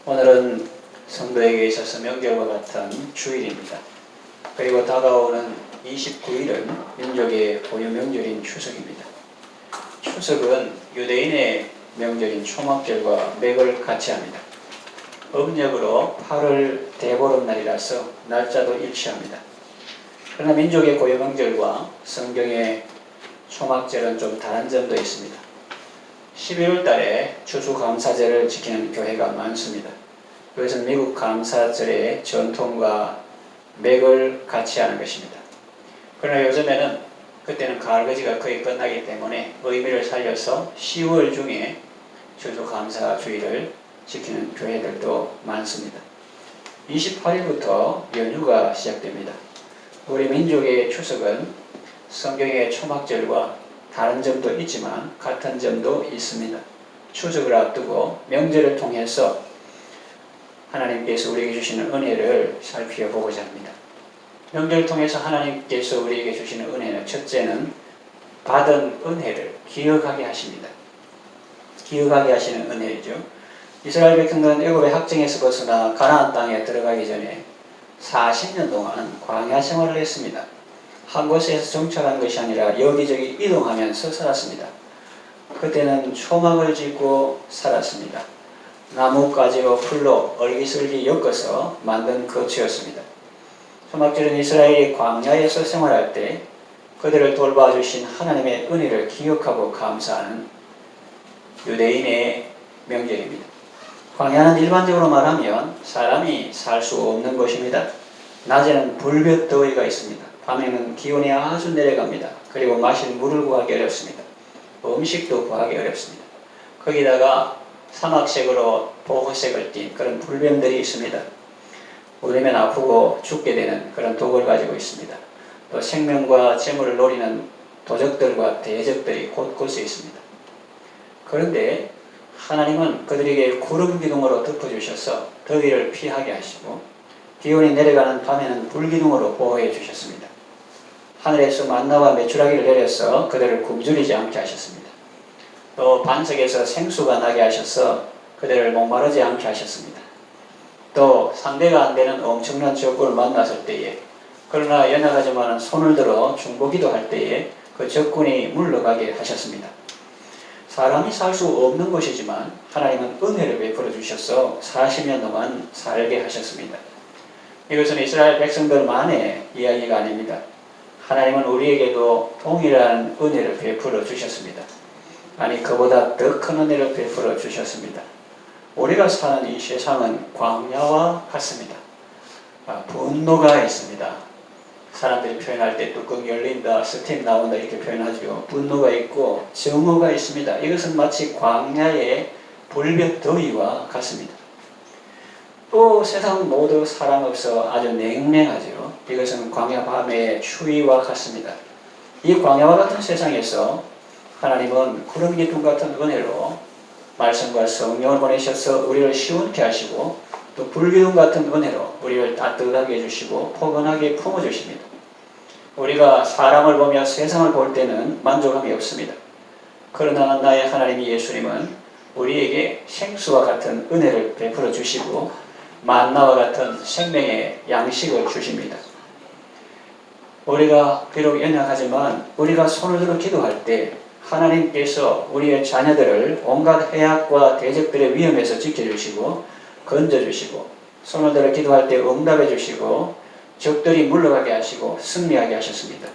오늘은 성도에게 있어서 명절과 같은 주일입니다. 그리고 다가오는 29일은 민족의 고유 명절인 추석입니다. 추석은 유대인의 명절인 초막절과 맥을 같이 합니다. 음력으로 8월 대보름날이라서 날짜도 일치합니다. 그러나 민족의 고유 명절과 성경의 초막절은 좀 다른 점도 있습니다. 11월 달에 추수감사절을 지키는 교회가 많습니다. 그것은 미국 감사절의 전통과 맥을 같이 하는 것입니다. 그러나 요즘에는 그때는 가을거지가 거의 끝나기 때문에 의미를 살려서 10월 중에 추수감사주일을 지키는 교회들도 많습니다. 28일부터 연휴가 시작됩니다. 우리 민족의 추석은 성경의 초막절과 다른 점도 있지만 같은 점도 있습니다. 추석을 앞두고 명절을 통해서 하나님께서 우리에게 주시는 은혜를 살펴보고자 합니다. 명절을 통해서 하나님께서 우리에게 주시는 은혜는 첫째는 받은 은혜를 기억하게 하십니다. 기억하게 하시는 은혜이죠. 이스라엘 백성들은 애굽의 학정에서 벗어나 가나안 땅에 들어가기 전에 40년 동안 광야 생활을 했습니다. 한 곳에서 정착한 것이 아니라 여기저기 이동하면서 살았습니다. 그때는 초막을 짓고 살았습니다. 나뭇가지로 풀로 얼기설기 엮어서 만든 거처였습니다. 초막절은 이스라엘이 광야에서 생활할 때 그들을 돌봐주신 하나님의 은혜를 기억하고 감사하는 유대인의 명절입니다. 광야는 일반적으로 말하면 사람이 살 수 없는 곳입니다. 낮에는 불볕더위가 있습니다. 밤에는 기온이 아주 내려갑니다. 그리고 마실 물을 구하기 어렵습니다. 음식도 구하기 어렵습니다. 거기다가 사막색으로 보호색을 띤 그런 불뱀들이 있습니다. 울리면 아프고 죽게 되는 그런 독을 가지고 있습니다. 또 생명과 재물을 노리는 도적들과 대적들이 곳곳에 있습니다. 그런데 하나님은 그들에게 구름 기둥으로 덮어주셔서 더위를 피하게 하시고 기온이 내려가는 밤에는 불기둥으로 보호해 주셨습니다. 하늘에서 만나와 메추라기를 내려서 그들을 굶주리지 않게 하셨습니다. 또 반석에서 생수가 나게 하셔서 그들을 목마르지 않게 하셨습니다. 또 상대가 안 되는 엄청난 적군을 만났을 때에 그러나 연약하지만 손을 들어 중보기도 할 때에 그 적군이 물러가게 하셨습니다. 사람이 살 수 없는 것이지만 하나님은 은혜를 베풀어 주셔서 40년 동안 살게 하셨습니다. 이것은 이스라엘 백성들만의 이야기가 아닙니다. 하나님은 우리에게도 동일한 은혜를 베풀어 주셨습니다. 아니 그보다 더 큰 은혜를 베풀어 주셨습니다. 우리가 사는 이 세상은 광야와 같습니다. 분노가 있습니다. 사람들이 표현할 때 뚜껑 열린다, 스팀 나온다 이렇게 표현하죠. 분노가 있고 정오가 있습니다. 이것은 마치 광야의 불볕 더위와 같습니다. 또 세상 모두 사람 없어 아주 냉랭하죠. 이것은 광야 밤의 추위와 같습니다. 이 광야와 같은 세상에서 하나님은 구름 기둥 같은 은혜로 말씀과 성령을 보내셔서 우리를 시원케 하시고 또 불기둥 같은 은혜로 우리를 따뜻하게 해주시고 포근하게 품어주십니다. 우리가 사람을 보며 세상을 볼 때는 만족함이 없습니다. 그러나 나의 하나님 예수님은 우리에게 생수와 같은 은혜를 베풀어 주시고 만나와 같은 생명의 양식을 주십니다. 우리가 비록 연약하지만 우리가 손을 들어 기도할 때 하나님께서 우리의 자녀들을 온갖 해악과 대적들의 위험에서 지켜주시고 건져주시고 손을 들어 기도할 때 응답해 주시고 적들이 물러가게 하시고 승리하게 하셨습니다.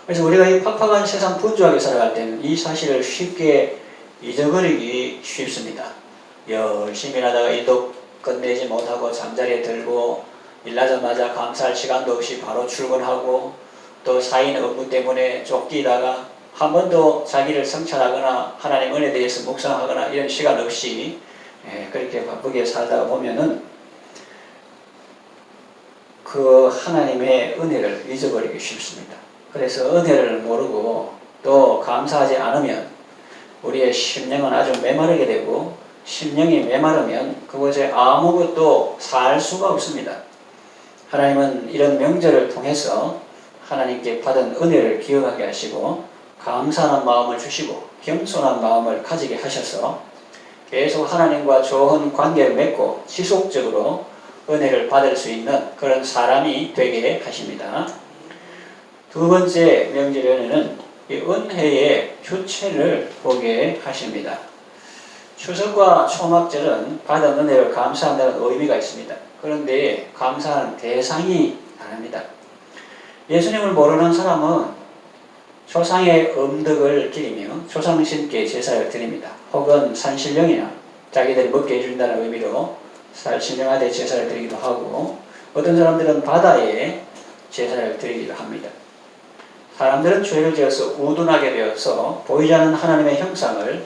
그래서 우리가 이 팍팍한 세상 분주하게 살아갈 때는 이 사실을 쉽게 잊어버리기 쉽습니다. 열심히 하다가 일도 끝내지 못하고 잠자리에 들고 일나자마자 감사할 시간도 없이 바로 출근하고 또 사인 업무 때문에 쫓기다가 한 번도 자기를 성찰하거나 하나님 은혜에 대해서 묵상하거나 이런 시간 없이 그렇게 바쁘게 살다가 보면은 그 하나님의 은혜를 잊어버리기 쉽습니다. 그래서 은혜를 모르고 또 감사하지 않으면 우리의 심령은 아주 메마르게 되고 심령이 메마르면 그곳에 아무것도 살 수가 없습니다. 하나님은 이런 명절을 통해서 하나님께 받은 은혜를 기억하게 하시고 감사하는 마음을 주시고 겸손한 마음을 가지게 하셔서 계속 하나님과 좋은 관계를 맺고 지속적으로 은혜를 받을 수 있는 그런 사람이 되게 하십니다. 두 번째 명절에는 이 은혜의 주체를 보게 하십니다. 추석과 초막절은 받은 은혜를 감사한다는 의미가 있습니다. 그런데 감사하는 대상이 다릅니다. 예수님을 모르는 사람은 조상의 음덕을 기리며 조상신께 제사를 드립니다. 혹은 산신령이나 자기들이 먹게 해준다는 의미로 신령한테 제사를 드리기도 하고, 어떤 사람들은 바다에 제사를 드리기도 합니다. 사람들은 죄를 지어서 우둔하게 되어서 보이지 않는 하나님의 형상을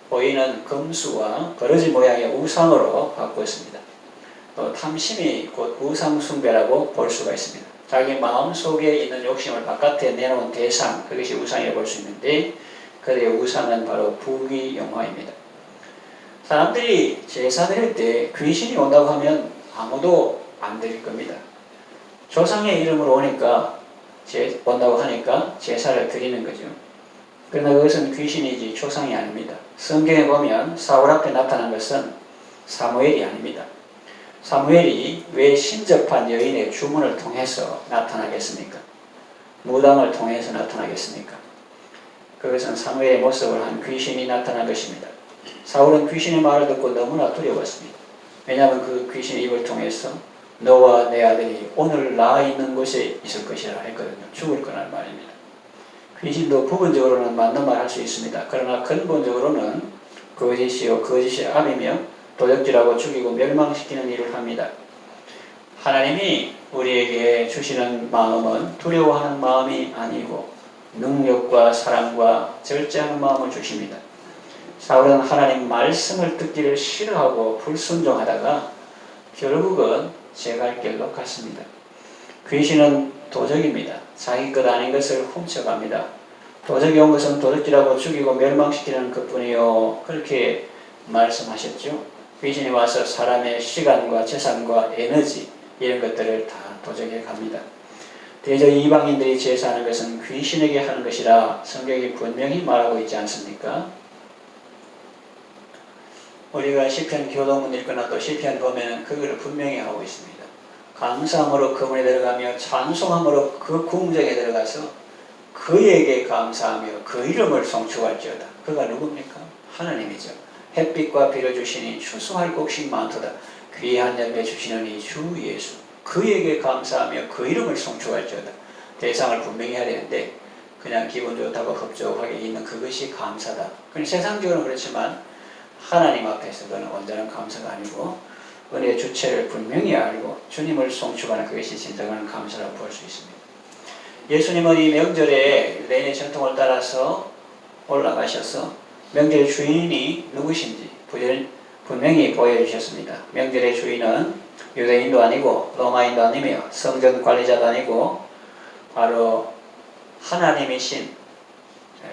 보이는 금수와 버러지 모양의 우상으로 바꾸었습니다. 또 탐심이 곧 우상 숭배라고 볼 수가 있습니다. 자기 마음속에 있는 욕심을 바깥에 내놓은 대상, 그것이 우상이라고 볼 수 있는데, 그들의 우상은 바로 부귀영화입니다. 사람들이 제사 드릴 때 귀신이 온다고 하면 아무도 안 드릴 겁니다. 조상의 이름으로 온다고 하니까 제사를 드리는 거죠. 그러나 그것은 귀신이지 조상이 아닙니다. 성경에 보면 사울 앞에 나타난 것은 사무엘이 아닙니다. 사무엘이 왜 신접한 여인의 주문을 통해서 나타나겠습니까? 무당을 통해서 나타나겠습니까? 그것은 사무엘의 모습을 한 귀신이 나타난 것입니다. 사울은 귀신의 말을 듣고 너무나 두려웠습니다. 왜냐하면 그 귀신의 입을 통해서 너와 내 아들이 오늘 나 있는 곳에 있을 것이라 했거든요. 죽을 거란 말입니다. 귀신도 부분적으로는 맞는 말 할 수 있습니다. 그러나 근본적으로는 거짓이요 거짓의 압이며 도적질하고 죽이고 멸망시키는 일을 합니다. 하나님이 우리에게 주시는 마음은 두려워하는 마음이 아니고 능력과 사랑과 절제하는 마음을 주십니다. 사울은 하나님 말씀을 듣기를 싫어하고 불순종하다가 결국은 제갈 길로 갔습니다. 귀신은 도적입니다. 자기 것 아닌 것을 훔쳐갑니다. 도적이 온 것은 도적질하고 죽이고 멸망시키는 것뿐이요, 그렇게 말씀하셨죠. 귀신이 와서 사람의 시간과 재산과 에너지 이런 것들을 다 도적해 갑니다. 대저 이방인들이 제사하는 것은 귀신에게 하는 것이라 성경이 분명히 말하고 있지 않습니까? 우리가 시편 교도문 읽거나 또 시편 보면 그걸 분명히 하고 있습니다. 감사함으로 그분에 들어가며 찬송함으로 그 궁정에 들어가서 그에게 감사하며 그 이름을 송축할지어다. 그가 누굽니까? 하나님이죠. 햇빛과 비를 주시니 추수할 곡식 많도다. 귀한 열매 주시는 이 주 예수. 그에게 감사하며 그 이름을 송축할지어다. 대상을 분명히 해야 되는데 그냥 기분 좋다고 흡족하게 있는 그것이 감사다. 세상적으로는 그렇지만 하나님 앞에서 그는 온전한 감사가 아니고 은혜의 주체를 분명히 알고 주님을 송축하는 그것이 진정한 감사라고 볼 수 있습니다. 예수님은 이 명절에 유대인의 전통을 따라서 올라가셔서 명절의 주인이 누구신지 분명히 보여주셨습니다. 명절의 주인은 유대인도 아니고 로마인도 아니며 성전 관리자도 아니고 바로 하나님이신,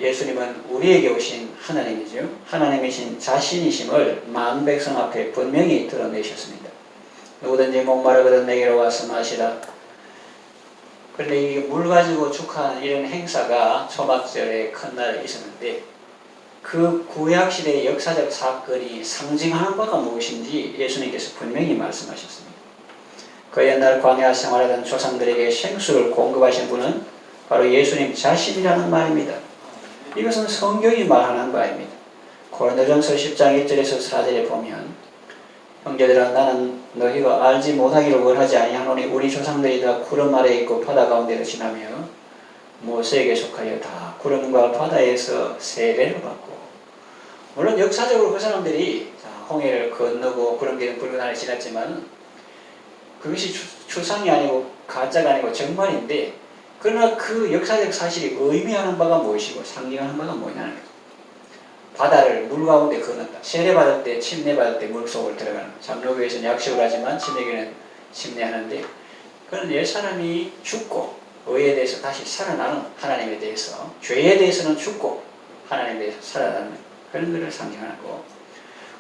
예수님은 우리에게 오신 하나님이죠. 하나님이신 자신이심을 만 백성 앞에 분명히 드러내셨습니다. 누구든지 목마르거든 내게로 와서 마시라. 그런데 이 물 가지고 축하하는 이런 행사가 초막절에 큰 날에 있었는데 그 구약시대의 역사적 사건이 상징하는 바가 무엇인지 예수님께서 분명히 말씀하셨습니다. 그 옛날 광야 생활하던 조상들에게 생수를 공급하신 분은 바로 예수님 자신이라는 말입니다. 이것은 성경이 말하는 바입니다. 고린도전서 10장 1절에서 4절에 보면 형제들아 나는 너희가 알지 못하기를 원하지 아니하노니 우리 조상들이 다 구름 아래에 있고 바다 가운데로 지나며 모세에게 속하여 다 구름과 바다에서 세례를 받고, 물론 역사적으로 그 사람들이 홍해를 건너고 구름 기둥 붉은 하늘 지났지만 그것이 추상이 아니고 가짜가 아니고 정말인데, 그러나 그 역사적 사실이 의미하는 바가 무엇이고 상징하는 바가 뭐냐는 거죠. 바다를 물 가운데 건넜다. 세례받을 때, 침례받을 때 물속을 들어가는 거죠. 장로교에서는 약식을 하지만 침례교는 침례하는데, 그런 옛사람이 죽고 의에 대해서 다시 살아나는 하나님에 대해서, 죄에 대해서는 죽고 하나님에 대해서 살아나는 그런 것을 상징하는 거고,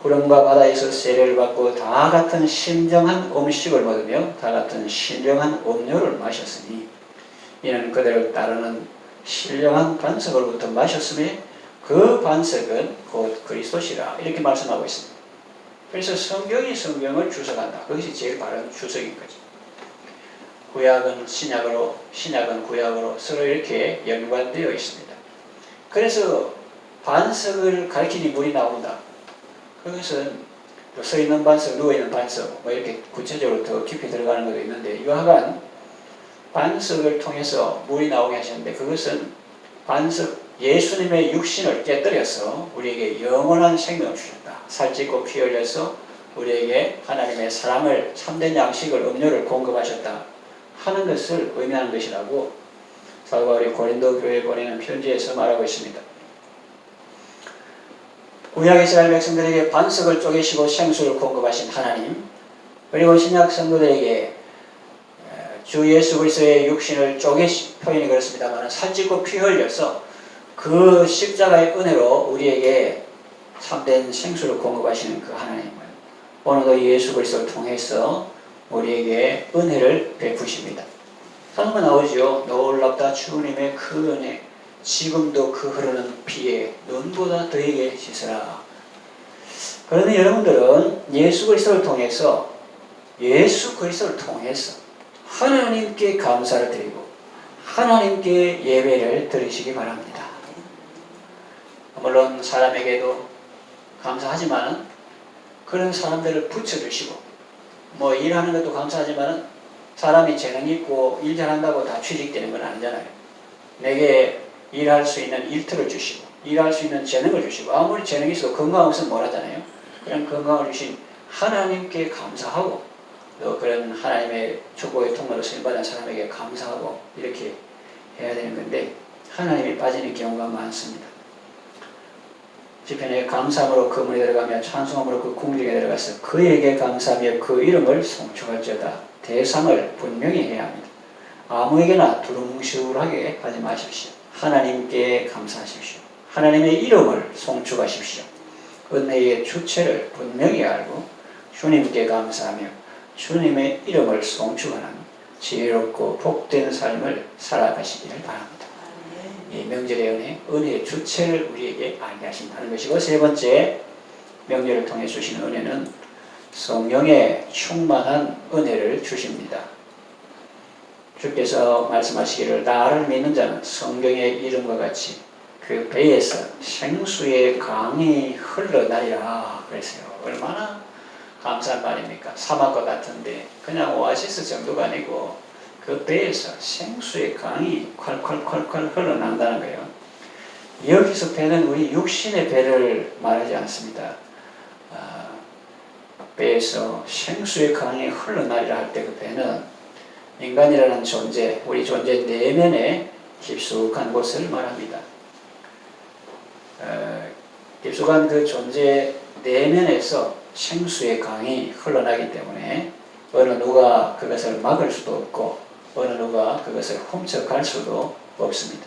구름과 바다에서 세례를 받고 다 같은 신령한 음식을 먹으며 다 같은 신령한 음료를 마셨으니 이는 그들을 따르는 신령한 반석으로부터 마셨음에 그 반석은 곧 그리스도시라, 이렇게 말씀하고 있습니다. 그래서 성경이 성경을 주석한다. 그것이 제일 바른 주석인 거죠. 구약은 신약으로, 신약은 구약으로 서로 이렇게 연관되어 있습니다. 그래서 반석을 가리키니 물이 나온다. 그것은 서 있는 반석, 누워 있는 반석, 뭐 이렇게 구체적으로 더 깊이 들어가는 것도 있는데, 이와간 반석을 통해서 물이 나오게 하셨는데, 그것은 반석, 예수님의 육신을 깨뜨려서 우리에게 영원한 생명을 주셨다. 살찌고 피 흘려서 우리에게 하나님의 사랑을, 참된 양식을, 음료를 공급하셨다 하는 것을 의미하는 것이라고 사도 바울이 고린도 교회에 보내는 편지에서 말하고 있습니다. 구약 이스라엘 백성들에게 반석을 쪼개시고 생수를 공급하신 하나님, 그리고 신약 성도들에게 주 예수 그리스도의 육신을 쪼개시, 표현이 그렇습니다만 살찌고 피 흘려서 그 십자가의 은혜로 우리에게 참된 생수를 공급하시는 그 하나님은 오늘도 예수 그리스도를 통해서 우리에게 은혜를 베푸십니다. 성경 나오죠. 놀랍다 주님의 그 은혜, 지금도 그 흐르는 피에 눈보다 더하게 씻으라. 그러면 여러분들은 예수 그리스도를 통해서 하나님께 감사를 드리고 하나님께 예배를 드리시기 바랍니다. 물론 사람에게도 감사하지만 그런 사람들을 붙여주시고, 뭐 일하는 것도 감사하지만 사람이 재능이 있고 일 잘한다고 다 취직되는 건 아니잖아요. 내게 일할 수 있는 일터를 주시고 일할 수 있는 재능을 주시고, 아무리 재능이 있어도 건강 없으면 뭘 하잖아요. 그런 건강을 주신 하나님께 감사하고, 또 그런 하나님의 축복의 통로로 쓰임받은 사람에게 감사하고 이렇게 해야 되는 건데, 하나님이 빠지는 경우가 많습니다. 시편에 감사함으로 그물에 들어가며 찬송함으로 그 궁중에 들어가서 그에게 감사하며 그 이름을 송축할지어다. 대상을 분명히 해야 합니다. 아무에게나 두루뭉실하게 하지 마십시오. 하나님께 감사하십시오. 하나님의 이름을 송축하십시오. 은혜의 주체를 분명히 알고 주님께 감사하며 주님의 이름을 송축하는 지혜롭고 복된 삶을 살아가시기를 바랍니다. 이 명절의 은혜, 은혜의 주체를 우리에게 알게 하신다는 것이고, 세 번째, 명절을 통해 주시는 은혜는 성령의 충만한 은혜를 주십니다. 주께서 말씀하시기를 나를 믿는 자는 성경의 이름과 같이 그 배에서 생수의 강이 흘러나리라 그랬어요. 얼마나 감사한 말입니까? 사막과 같은데 그냥 오아시스 정도가 아니고 그 배에서 생수의 강이 콸콸콸콸 흘러난다는 거예요. 여기서 배는 우리 육신의 배를 말하지 않습니다. 배에서 생수의 강이 흘러나리라 할 때 그 배는 인간이라는 존재, 우리 존재 내면에 깊숙한 곳을 말합니다. 깊숙한 그 존재 내면에서 생수의 강이 흘러나기 때문에 어느 누가 그것을 막을 수도 없고 어느 누가 그것을 훔쳐갈 수도 없습니다.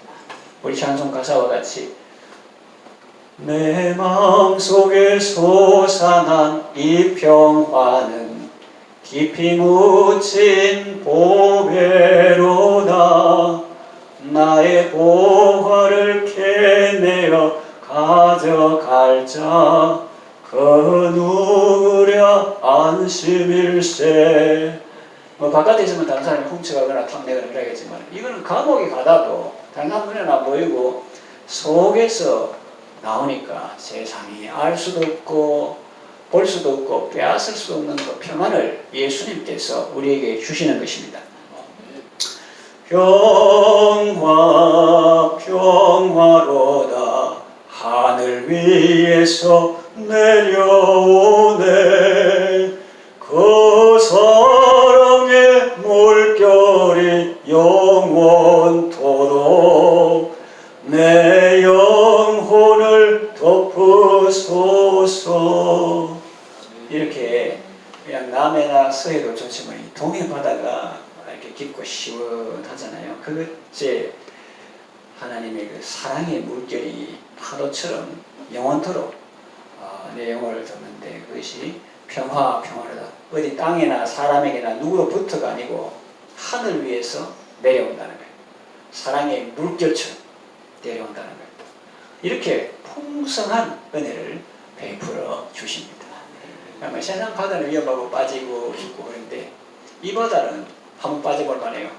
우리 찬송 가사와 같이 내 마음속에 솟아난 이 평화는 깊이 묻힌 보배로다. 나의 보화를 캐내어 가져갈 자 그 누구랴 안심일세. 뭐 바깥에 있으면 다른 사람이 훔쳐가거나 탐내거나 그러겠지만 이거는 감옥에 가다도 다른 사람 눈에는 안 보이고 속에서 나오니까 세상이 알 수도 없고 볼 수도 없고 빼앗을 수 없는 그 평안을 예수님께서 우리에게 주시는 것입니다. 평화 평화로다 하늘 위에서 내려오네. 그 사랑의 물결이 영원토록 내 영혼을 덮으소서. 이렇게 그냥 남해나 서해도 좋지만 이 동해 바다가 이렇게 깊고 시원하잖아요. 그것이 하나님의 그 사랑의 물결이 파도처럼 영원토록 내 영혼을 덮는데 그것이 평화로다. 어디 땅이나 사람에게나 누구로부터가 아니고 하늘 위에서 내려온다는 거예요. 사랑의 물결처럼 내려온다는 거예요. 이렇게 풍성한 은혜를 베풀어 주십니다. 아마 세상 바다는 위험하고 빠지고 있고 그런데 이 바다는 한번 빠져볼 만해요.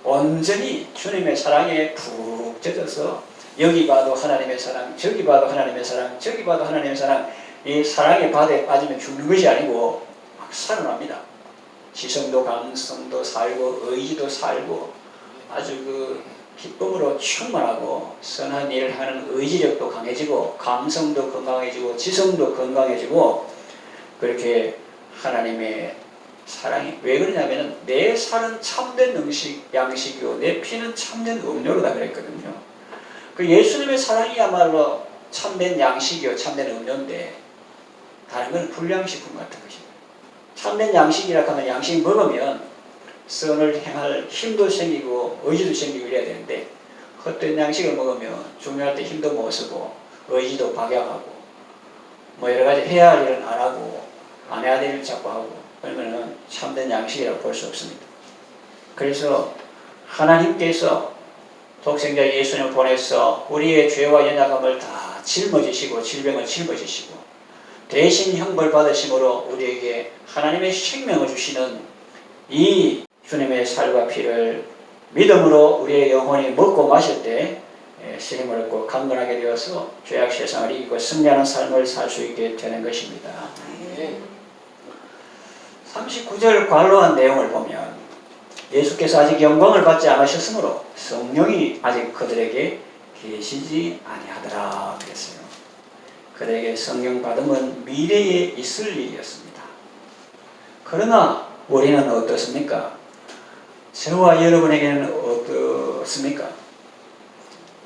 온전히 주님의 사랑에 푹 젖어서 여기 봐도 하나님의 사랑, 저기 봐도 하나님의 사랑, 저기 봐도 하나님의 사랑. 이 사랑의 바다에 빠지면 죽는 것이 아니고 막 살아납니다. 지성도 감성도 살고 의지도 살고 아주 그 기쁨으로 충만하고 선한 일을 하는 의지력도 강해지고 감성도 건강해지고 지성도 건강해지고 그렇게 하나님의 사랑이 왜 그러냐면 내 살은 참된 양식이고 내 피는 참된 음료로다 그랬거든요. 그 예수님의 사랑이야말로 참된 양식이요 참된 음료인데 다른 건 불량식품 같은 것입니다. 참된 양식이라 하면 양식 먹으면 선을 행할 힘도 생기고 의지도 생기고 이래야 되는데 헛된 양식을 먹으면 중요할 때 힘도 못 쓰고 의지도 박약하고 뭐 여러 가지 해야 할 일은 안 하고 안 해야 될 일을 자꾸 하고 그러면은 참된 양식이라고 볼 수 없습니다. 그래서 하나님께서 독생자 예수님을 보내서 우리의 죄와 연약함을 다 짊어지시고 질병을 짊어지시고 대신 형벌 받으심으로 우리에게 하나님의 생명을 주시는 이 주님의 살과 피를 믿음으로 우리의 영혼이 먹고 마실 때 힘을 얻고 강건하게 되어서 죄악 세상을 이기고 승리하는 삶을 살 수 있게 되는 것입니다. 39절 관로한 내용을 보면 예수께서 아직 영광을 받지 않으셨으므로 성령이 아직 그들에게 계시지 아니하더라 그랬어요. 그들에게 성령 받음은 미래에 있을 일이었습니다. 그러나 우리는 어떻습니까? 저와 여러분에게는 어떻습니까?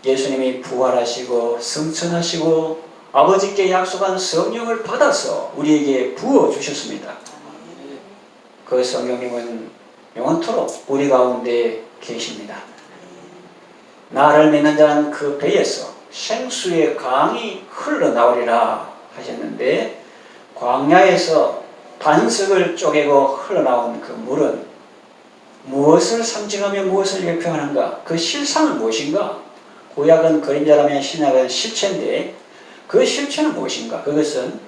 예수님이 부활하시고 승천하시고 아버지께 약속한 성령을 받아서 우리에게 부어주셨습니다. 그 성령님은 영원토록 우리 가운데 계십니다. 나를 믿는 자는 그 배에서 생수의 강이 흘러나오리라 하셨는데 광야에서 반석을 쪼개고 흘러나온 그 물은 무엇을 상징하며 무엇을 예표하는가? 그 실상은 무엇인가? 구약은 그림자라면 신약은 실체인데 그 실체는 무엇인가? 그것은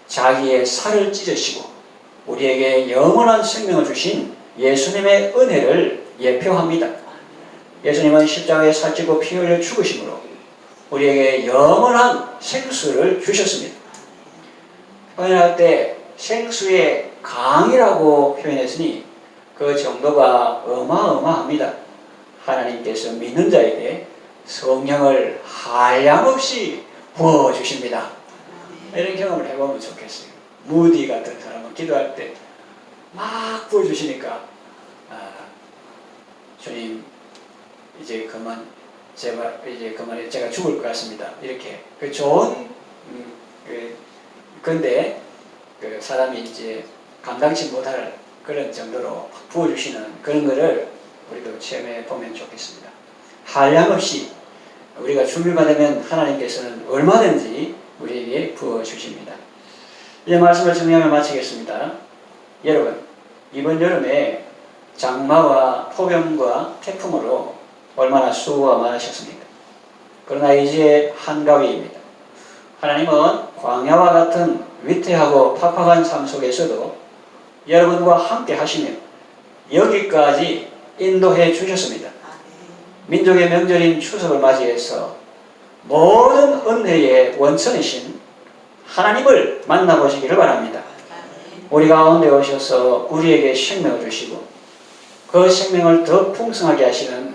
자기의 살을 찢으시고 우리에게 영원한 생명을 주신 예수님의 은혜를 예표합니다. 예수님은 십자가에 살찌고 피 흘려 죽으심으로 우리에게 영원한 생수를 주셨습니다. 표현할 때 생수의 강이라고 표현했으니 그 정도가 어마어마합니다. 하나님께서 믿는 자에게 성령을 한량없이 부어주십니다. 이런 경험을 해보면 좋겠어요. 무디 같은 사람은 기도할 때 막 부어주시니까 주님 이제 그만 제가 죽을 것 같습니다. 이렇게 그 좋은 근데 그 사람이 이제 감당치 못할 그런 정도로 부어주시는 그런 거를 우리도 체험해 보면 좋겠습니다. 한량없이 우리가 준비가 되면 하나님께서는 얼마든지 우리에게 부어주십니다. 이제 말씀을 정리하며 마치겠습니다. 여러분, 이번 여름에 장마와 폭염과 태풍으로 얼마나 수고가 많으셨습니까? 그러나 이제 한가위입니다. 하나님은 광야와 같은 위태하고 팍팍한 삶 속에서도 여러분과 함께 하시며 여기까지 인도해 주셨습니다. 민족의 명절인 추석을 맞이해서 모든 은혜의 원천이신 하나님을 만나보시기를 바랍니다. 우리 가운데 오셔서 우리에게 생명을 주시고 그 생명을 더 풍성하게 하시는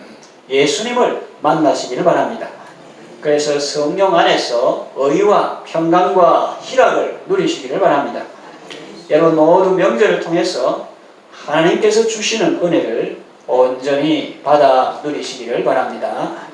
예수님을 만나시기를 바랍니다. 그래서 성령 안에서 의와 평강과 희락을 누리시기를 바랍니다. 여러분 모두 명절을 통해서 하나님께서 주시는 은혜를 온전히 받아 누리시기를 바랍니다.